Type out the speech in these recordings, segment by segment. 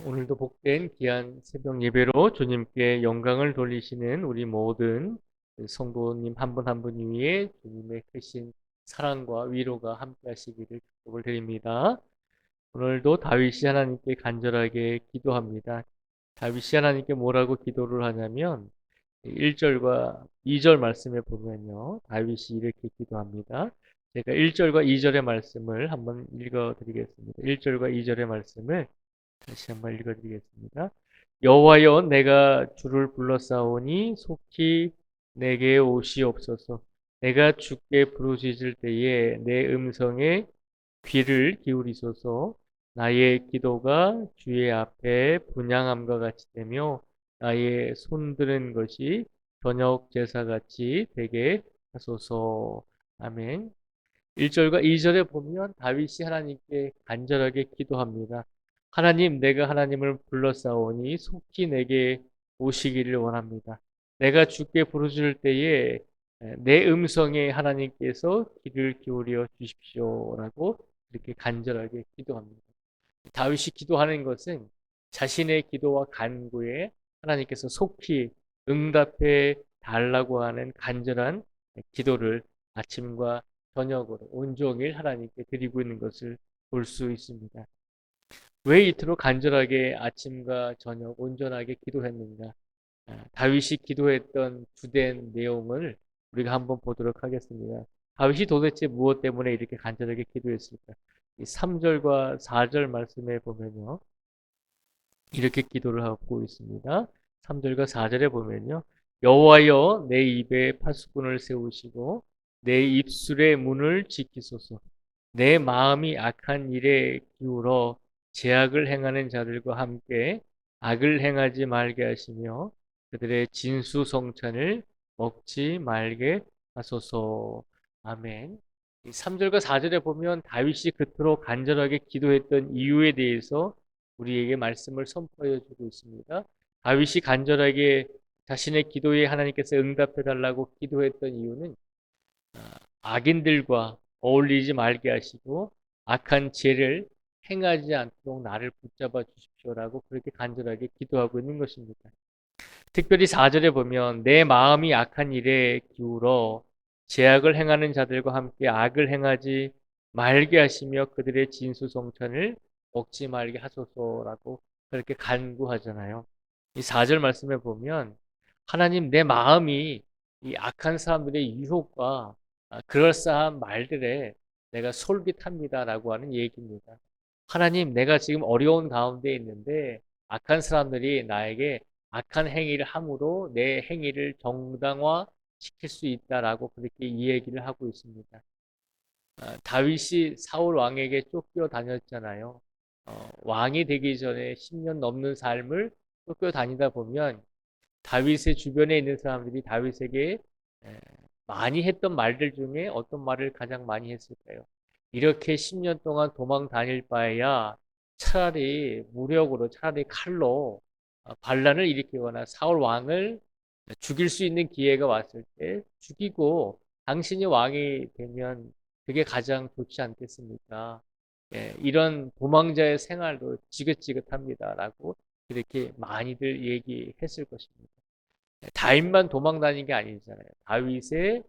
오늘도 복된 귀한 새벽 예배로 주님께 영광을 돌리시는 우리 모든 성도님 한 분 한 분 위에 주님의 크신 사랑과 위로가 함께 하시기를 축복을 드립니다. 오늘도 다윗이 하나님께 간절하게 기도합니다. 다윗이 하나님께 뭐라고 기도를 하냐면 1절과 2절 말씀에 보면요. 다윗이 이렇게 기도합니다. 제가 1절과 2절의 말씀을 한번 읽어 드리겠습니다. 1절과 2절의 말씀을 다시 한번 읽어드리겠습니다. 여호와여 내가 주를 불러싸오니 속히 내게 오시옵소서. 내가 주께 부르짖을 때에 내 음성에 귀를 기울이소서. 나의 기도가 주의 앞에 분향함과 같이 되며 나의 손드는 것이 저녁 제사같이 되게 하소서. 아멘. 1절과 2절에 보면 다윗이 하나님께 간절하게 기도합니다. 하나님, 내가 하나님을 불러싸오니 속히 내게 오시기를 원합니다. 내가 주께 부르짖을 때에 내 음성에 하나님께서 귀를 기울여 주십시오라고 이렇게 간절하게 기도합니다. 다윗이 기도하는 것은 자신의 기도와 간구에 하나님께서 속히 응답해 달라고 하는 간절한 기도를 아침과 저녁으로 온종일 하나님께 드리고 있는 것을 볼 수 있습니다. 왜 이토록 간절하게 아침과 저녁 온전하게 기도했는가? 다윗이 기도했던 주된 내용을 우리가 한번 보도록 하겠습니다. 다윗이 도대체 무엇 때문에 이렇게 간절하게 기도했을까? 이 3절과 4절 말씀에 보면요. 이렇게 기도를 하고 있습니다. 3절과 4절에 보면요. 여호와여 내 입에 파수꾼을 세우시고 내 입술의 문을 지키소서. 내 마음이 악한 일에 기울어 죄악을 행하는 자들과 함께 악을 행하지 말게 하시며 그들의 진수성찬을 먹지 말게 하소서. 아멘. 3절과 4절에 보면 다윗이 그토록 간절하게 기도했던 이유에 대해서 우리에게 말씀을 선포해 주고 있습니다. 다윗이 간절하게 자신의 기도에 하나님께서 응답해 달라고 기도했던 이유는 악인들과 어울리지 말게 하시고 악한 죄를 행하지 않도록 나를 붙잡아 주십시오라고 그렇게 간절하게 기도하고 있는 것입니다. 특별히 4절에 보면 내 마음이 악한 일에 기울어 죄악을 행하는 자들과 함께 악을 행하지 말게 하시며 그들의 진수성찬을 먹지 말게 하소서라고 그렇게 간구하잖아요. 이 4절 말씀에 보면 하나님 내 마음이 이 악한 사람들의 유혹과 그럴싸한 말들에 내가 솔깃합니다라고 하는 얘기입니다. 하나님 내가 지금 어려운 가운데 있는데 악한 사람들이 나에게 악한 행위를 함으로 내 행위를 정당화 시킬 수 있다라고 그렇게 이 얘기를 하고 있습니다. 다윗이 사울 왕에게 쫓겨다녔잖아요. 왕이 되기 전에 10년 넘는 삶을 쫓겨다니다 보면 다윗의 주변에 있는 사람들이 다윗에게 많이 했던 말들 중에 어떤 말을 가장 많이 했을까요? 이렇게 10년 동안 도망 다닐 바에야 차라리 무력으로, 차라리 칼로 반란을 일으키거나 사울 왕을 죽일 수 있는 기회가 왔을 때 죽이고 당신이 왕이 되면 그게 가장 좋지 않겠습니까? 예, 이런 도망자의 생활도 지긋지긋합니다라고 그렇게 많이들 얘기했을 것입니다. 다윗만 도망 다닌 게 아니잖아요. 다윗의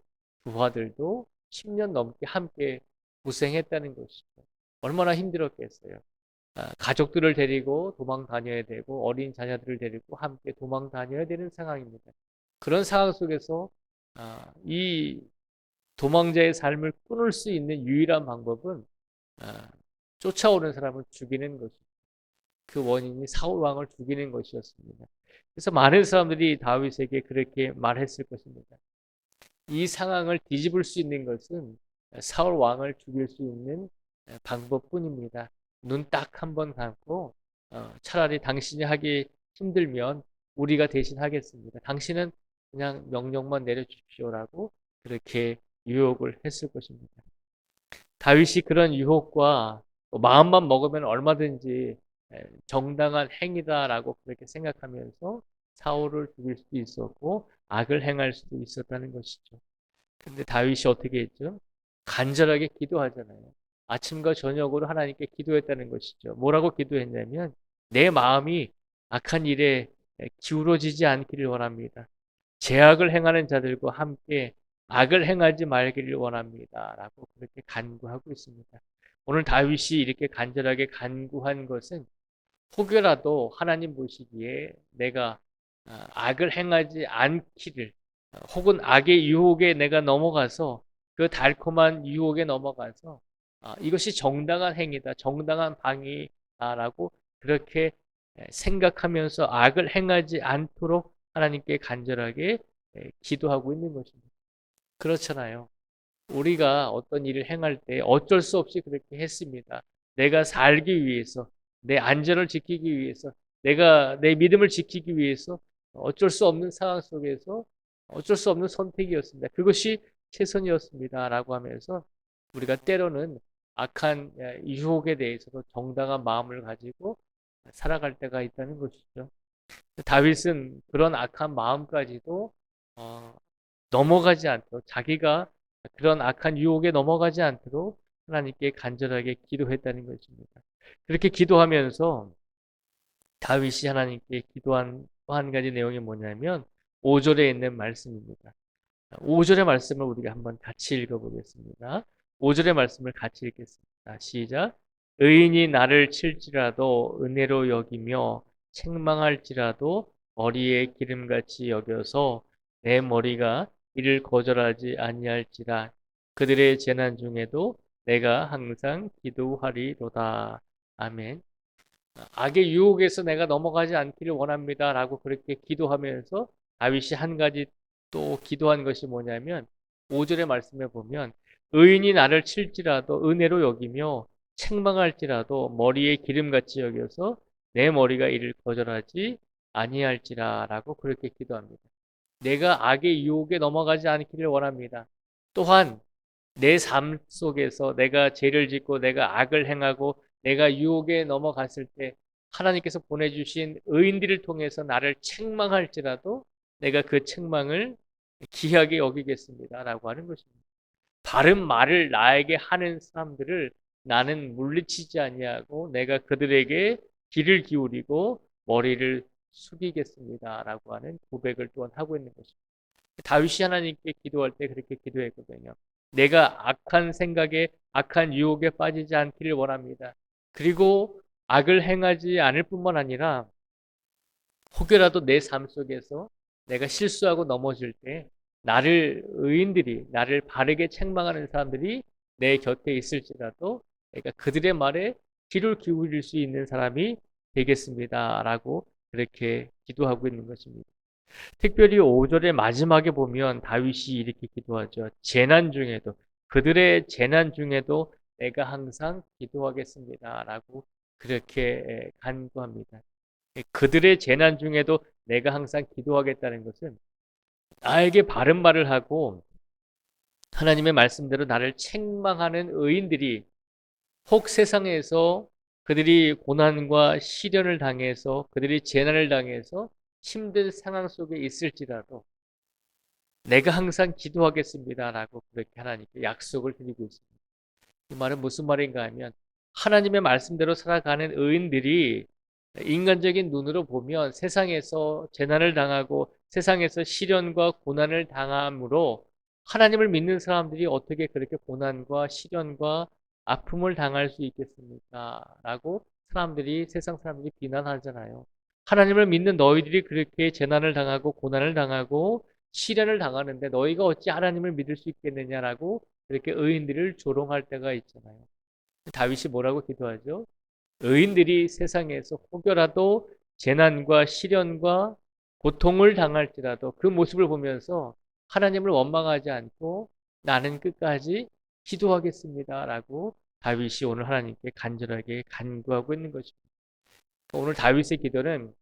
부하들도 10년 넘게 함께 고생했다는 것이죠. 얼마나 힘들었겠어요. 가족들을 데리고 도망 다녀야 되고 어린 자녀들을 데리고 함께 도망 다녀야 되는 상황입니다. 그런 상황 속에서 이 도망자의 삶을 끊을 수 있는 유일한 방법은 아, 쫓아오는 사람을 죽이는 것이죠. 그 원인이 사울 왕을 죽이는 것이었습니다. 그래서 많은 사람들이 다윗에게 그렇게 말했을 것입니다. 이 상황을 뒤집을 수 있는 것은 사울 왕을 죽일 수 있는 방법뿐입니다. 눈 딱 한 번 감고 차라리 당신이 하기 힘들면 우리가 대신 하겠습니다. 당신은 그냥 명령만 내려주십시오라고 그렇게 유혹을 했을 것입니다. 다윗이 그런 유혹과 마음만 먹으면 얼마든지 정당한 행위다라고 그렇게 생각하면서 사울을 죽일 수도 있었고 악을 행할 수도 있었다는 것이죠. 근데 다윗이 어떻게 했죠? 간절하게 기도하잖아요. 아침과 저녁으로 하나님께 기도했다는 것이죠. 뭐라고 기도했냐면 내 마음이 악한 일에 기울어지지 않기를 원합니다. 죄악을 행하는 자들과 함께 악을 행하지 말기를 원합니다. 라고 그렇게 간구하고 있습니다. 오늘 다윗이 이렇게 간절하게 간구한 것은 혹여라도 하나님 보시기에 내가 악을 행하지 않기를, 혹은 악의 유혹에 내가 넘어가서 그 달콤한 유혹에 넘어가서 이것이 정당한 행위다, 정당한 방위다라고 그렇게 생각하면서 악을 행하지 않도록 하나님께 간절하게 기도하고 있는 것입니다. 그렇잖아요. 우리가 어떤 일을 행할 때 어쩔 수 없이 그렇게 했습니다. 내가 살기 위해서, 내 안전을 지키기 위해서, 내가 내 믿음을 지키기 위해서 어쩔 수 없는 상황 속에서 어쩔 수 없는 선택이었습니다. 그것이 최선이었습니다. 라고 하면서 우리가 때로는 악한 유혹에 대해서도 정당한 마음을 가지고 살아갈 때가 있다는 것이죠. 다윗은 그런 악한 마음까지도 어, 넘어가지 않도록, 자기가 그런 악한 유혹에 넘어가지 않도록 하나님께 간절하게 기도했다는 것입니다. 그렇게 기도하면서 다윗이 하나님께 기도한 또 한 가지 내용이 뭐냐면 5절에 있는 말씀입니다. 5절의 말씀을 우리가 한번 같이 읽어보겠습니다. 5절의 말씀을 같이 읽겠습니다. 시작. 의인이 나를 칠지라도 은혜로 여기며 책망할지라도 머리에 기름같이 여겨서 내 머리가 이를 거절하지 아니할지라. 그들의 재난 중에도 내가 항상 기도하리로다. 아멘. 악의 유혹에서 내가 넘어가지 않기를 원합니다. 라고 그렇게 기도하면서 다윗이 한 가지 또 기도한 것이 뭐냐면 5절의 말씀에 보면 의인이 나를 칠지라도 은혜로 여기며 책망할지라도 머리에 기름같이 여겨서 내 머리가 이를 거절하지 아니할지라 라고 그렇게 기도합니다. 내가 악의 유혹에 넘어가지 않기를 원합니다. 또한 내 삶 속에서 내가 죄를 짓고 내가 악을 행하고 내가 유혹에 넘어갔을 때 하나님께서 보내주신 의인들을 통해서 나를 책망할지라도 내가 그 책망을 귀하게 여기겠습니다. 라고 하는 것입니다. 바른 말을 나에게 하는 사람들을 나는 물리치지 아니하고 내가 그들에게 귀를 기울이고 머리를 숙이겠습니다. 라고 하는 고백을 또한 하고 있는 것입니다. 다윗이 하나님께 기도할 때 그렇게 기도했거든요. 내가 악한 생각에 악한 유혹에 빠지지 않기를 원합니다. 그리고 악을 행하지 않을 뿐만 아니라 혹여라도 내 삶 속에서 내가 실수하고 넘어질 때 나를 의인들이 나를 바르게 책망하는 사람들이 내 곁에 있을지라도 내가 그들의 말에 귀를 기울일 수 있는 사람이 되겠습니다라고 그렇게 기도하고 있는 것입니다. 특별히 5절의 마지막에 보면 다윗이 이렇게 기도하죠. 재난 중에도, 그들의 재난 중에도 내가 항상 기도하겠습니다. 라고 그렇게 간구합니다. 그들의 재난 중에도 내가 항상 기도하겠다는 것은 나에게 바른 말을 하고 하나님의 말씀대로 나를 책망하는 의인들이 혹 세상에서 그들이 고난과 시련을 당해서 그들이 재난을 당해서 힘든 상황 속에 있을지라도 내가 항상 기도하겠습니다라고 그렇게 하나님께 약속을 드리고 있습니다. 이 말은 무슨 말인가 하면 하나님의 말씀대로 살아가는 의인들이 인간적인 눈으로 보면 세상에서 재난을 당하고 세상에서 시련과 고난을 당함으로 하나님을 믿는 사람들이 어떻게 그렇게 고난과 시련과 아픔을 당할 수 있겠습니까? 라고 사람들이, 세상 사람들이 비난하잖아요. 하나님을 믿는 너희들이 그렇게 재난을 당하고 고난을 당하고 시련을 당하는데 너희가 어찌 하나님을 믿을 수 있겠느냐라고 그렇게 의인들을 조롱할 때가 있잖아요. 다윗이 뭐라고 기도하죠? 의인들이 세상에서 혹여라도 재난과 시련과 고통을 당할지라도 그 모습을 보면서 하나님을 원망하지 않고 나는 끝까지 기도하겠습니다라고 다윗이 오늘 하나님께 간절하게 간구하고 있는 것입니다. 오늘 다윗의 기도는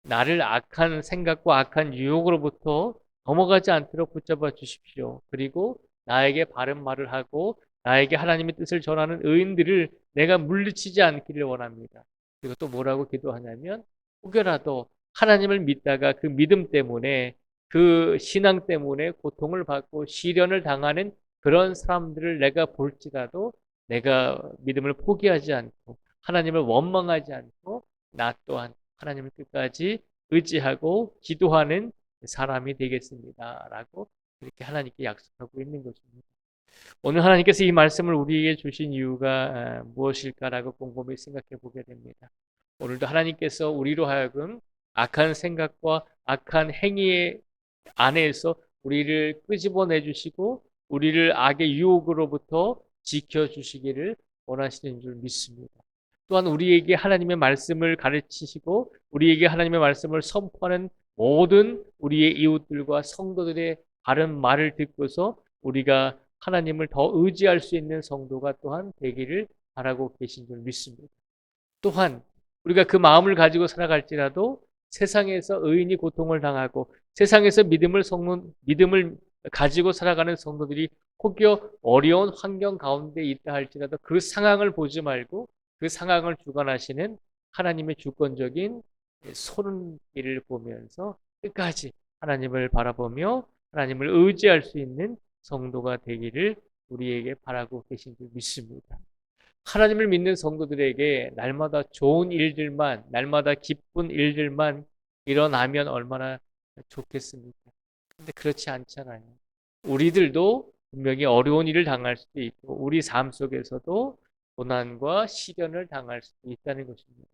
나를 악한 생각과 악한 유혹으로부터 넘어가지 않도록 붙잡아 주십시오. 그리고 나에게 바른 말을 하고 나에게 하나님의 뜻을 전하는 의인들을 내가 물리치지 않기를 원합니다. 그리고 또 뭐라고 기도하냐면 혹여라도 하나님을 믿다가 그 믿음 때문에 그 신앙 때문에 고통을 받고 시련을 당하는 그런 사람들을 내가 볼지라도 내가 믿음을 포기하지 않고 하나님을 원망하지 않고 나 또한 하나님을 끝까지 의지하고 기도하는 사람이 되겠습니다. 라고 이렇게 하나님께 약속하고 있는 것입니다. 오늘 하나님께서 이 말씀을 우리에게 주신 이유가 무엇일까라고 곰곰이 생각해 보게 됩니다. 오늘도 하나님께서 우리로 하여금 악한 생각과 악한 행위 안에서 우리를 끄집어내 주시고 우리를 악의 유혹으로부터 지켜주시기를 원하시는 줄 믿습니다. 또한 우리에게 하나님의 말씀을 가르치시고 우리에게 하나님의 말씀을 선포하는 모든 우리의 이웃들과 성도들의 바른 말을 듣고서 우리가 하나님을 더 의지할 수 있는 성도가 또한 되기를 바라고 계신 줄 믿습니다. 또한 우리가 그 마음을 가지고 살아갈지라도 세상에서 의인이 고통을 당하고 세상에서 믿음을 가지고 살아가는 성도들이 혹여 어려운 환경 가운데 있다 할지라도 그 상황을 보지 말고 그 상황을 주관하시는 하나님의 주권적인 손길을 보면서 끝까지 하나님을 바라보며 하나님을 의지할 수 있는 성도가 되기를 우리에게 바라고 계신 줄 믿습니다. 하나님을 믿는 성도들에게 날마다 좋은 일들만, 날마다 기쁜 일들만 일어나면 얼마나 좋겠습니까? 근데 그렇지 않잖아요. 우리들도 분명히 어려운 일을 당할 수도 있고, 우리 삶 속에서도 고난과 시련을 당할 수도 있다는 것입니다.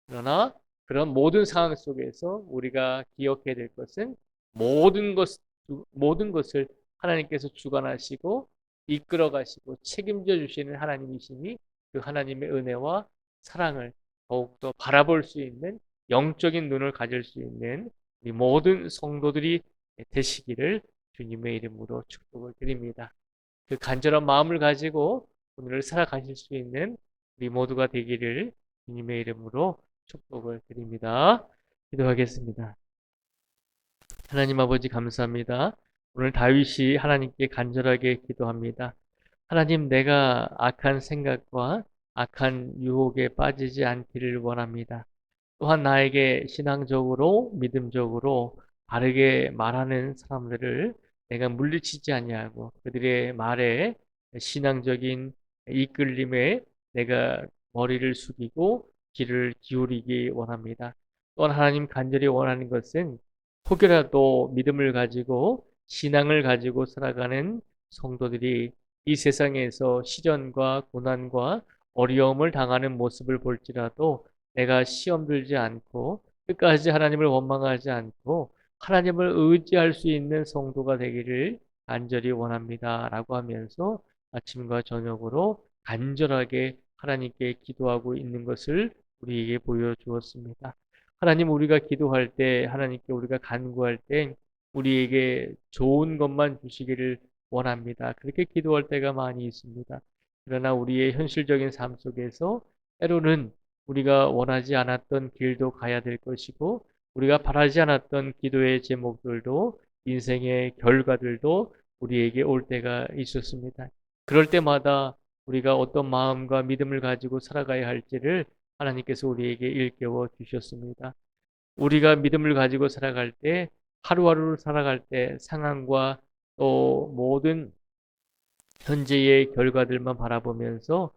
그러나 그런 모든 상황 속에서 우리가 기억해야 될 것은 모든 것을 하나님께서 주관하시고 이끌어 가시고 책임져 주시는 하나님이시니 그 하나님의 은혜와 사랑을 더욱더 바라볼 수 있는 영적인 눈을 가질 수 있는 우리 모든 성도들이 되시기를 주님의 이름으로 축복을 드립니다. 그 간절한 마음을 가지고 오늘을 살아가실 수 있는 우리 모두가 되기를 주님의 이름으로 축복을 드립니다. 기도하겠습니다. 하나님 아버지 감사합니다. 오늘 다윗이 하나님께 간절하게 기도합니다. 하나님, 내가 악한 생각과 악한 유혹에 빠지지 않기를 원합니다. 또한 나에게 신앙적으로, 믿음적으로 바르게 말하는 사람들을 내가 물리치지 아니하고 그들의 말에 신앙적인 이끌림에 내가 머리를 숙이고 귀를 기울이기 원합니다. 또한 하나님 간절히 원하는 것은 혹여라도 믿음을 가지고 신앙을 가지고 살아가는 성도들이 이 세상에서 시련과 고난과 어려움을 당하는 모습을 볼지라도 내가 시험 들지 않고 끝까지 하나님을 원망하지 않고 하나님을 의지할 수 있는 성도가 되기를 간절히 원합니다. 라고 하면서 아침과 저녁으로 간절하게 하나님께 기도하고 있는 것을 우리에게 보여주었습니다. 하나님, 우리가 기도할 때, 하나님께 우리가 간구할 때 우리에게 좋은 것만 주시기를 원합니다. 그렇게 기도할 때가 많이 있습니다. 그러나 우리의 현실적인 삶 속에서 때로는 우리가 원하지 않았던 길도 가야 될 것이고 우리가 바라지 않았던 기도의 제목들도 인생의 결과들도 우리에게 올 때가 있었습니다. 그럴 때마다 우리가 어떤 마음과 믿음을 가지고 살아가야 할지를 하나님께서 우리에게 일깨워 주셨습니다. 우리가 믿음을 가지고 살아갈 때 하루하루를 살아갈 때 상황과 또 모든 현재의 결과들만 바라보면서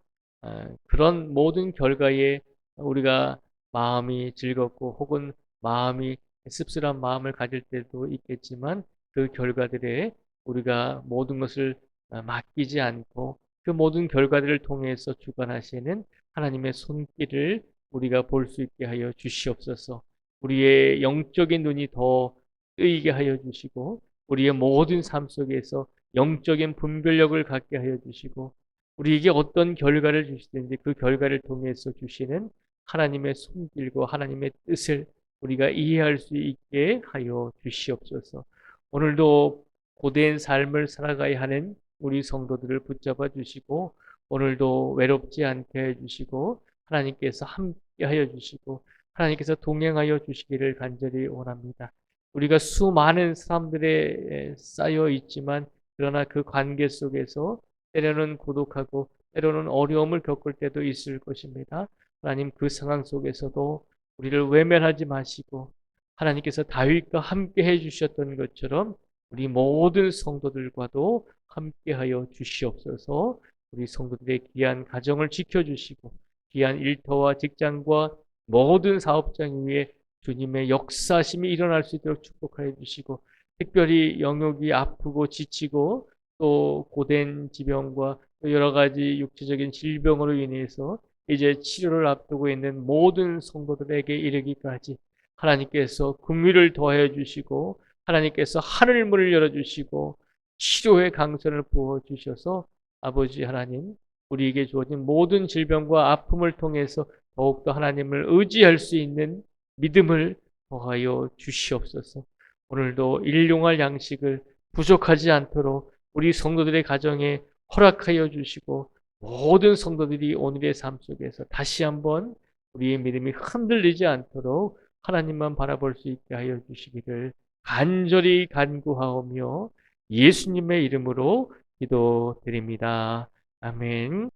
그런 모든 결과에 우리가 마음이 즐겁고 혹은 마음이 씁쓸한 마음을 가질 때도 있겠지만 그 결과들에 우리가 모든 것을 맡기지 않고 그 모든 결과들을 통해서 주관하시는 하나님의 손길을 우리가 볼 수 있게 하여 주시옵소서. 우리의 영적인 눈이 더 뜨이게 하여 주시고 우리의 모든 삶 속에서 영적인 분별력을 갖게 하여 주시고 우리에게 어떤 결과를 주시든지 그 결과를 통해서 주시는 하나님의 손길과 하나님의 뜻을 우리가 이해할 수 있게 하여 주시옵소서. 오늘도 고된 삶을 살아가야 하는 우리 성도들을 붙잡아 주시고 오늘도 외롭지 않게 해 주시고 하나님께서 함께 하여 주시고 하나님께서 동행하여 주시기를 간절히 원합니다. 우리가 수많은 사람들에 쌓여 있지만 그러나 그 관계 속에서 때로는 고독하고 때로는 어려움을 겪을 때도 있을 것입니다. 하나님, 그 상황 속에서도 우리를 외면하지 마시고 하나님께서 다윗과 함께 해주셨던 것처럼 우리 모든 성도들과도 함께하여 주시옵소서. 우리 성도들의 귀한 가정을 지켜주시고 귀한 일터와 직장과 모든 사업장 위에 주님의 역사심이 일어날 수 있도록 축복하여 주시고, 특별히 영역이 아프고 지치고 또 고된 지병과 또 여러 가지 육체적인 질병으로 인해서 이제 치료를 앞두고 있는 모든 성도들에게 이르기까지 하나님께서 긍휼을 더해 주시고, 하나님께서 하늘문을 열어 주시고 치료의 강선을 부어 주셔서 아버지 하나님, 우리에게 주어진 모든 질병과 아픔을 통해서 더욱더 하나님을 의지할 수 있는 믿음을 더하여 주시옵소서. 오늘도 일용할 양식을 부족하지 않도록 우리 성도들의 가정에 허락하여 주시고, 모든 성도들이 오늘의 삶 속에서 다시 한번 우리의 믿음이 흔들리지 않도록 하나님만 바라볼 수 있게 하여 주시기를 간절히 간구하오며 예수님의 이름으로 기도드립니다. 아멘.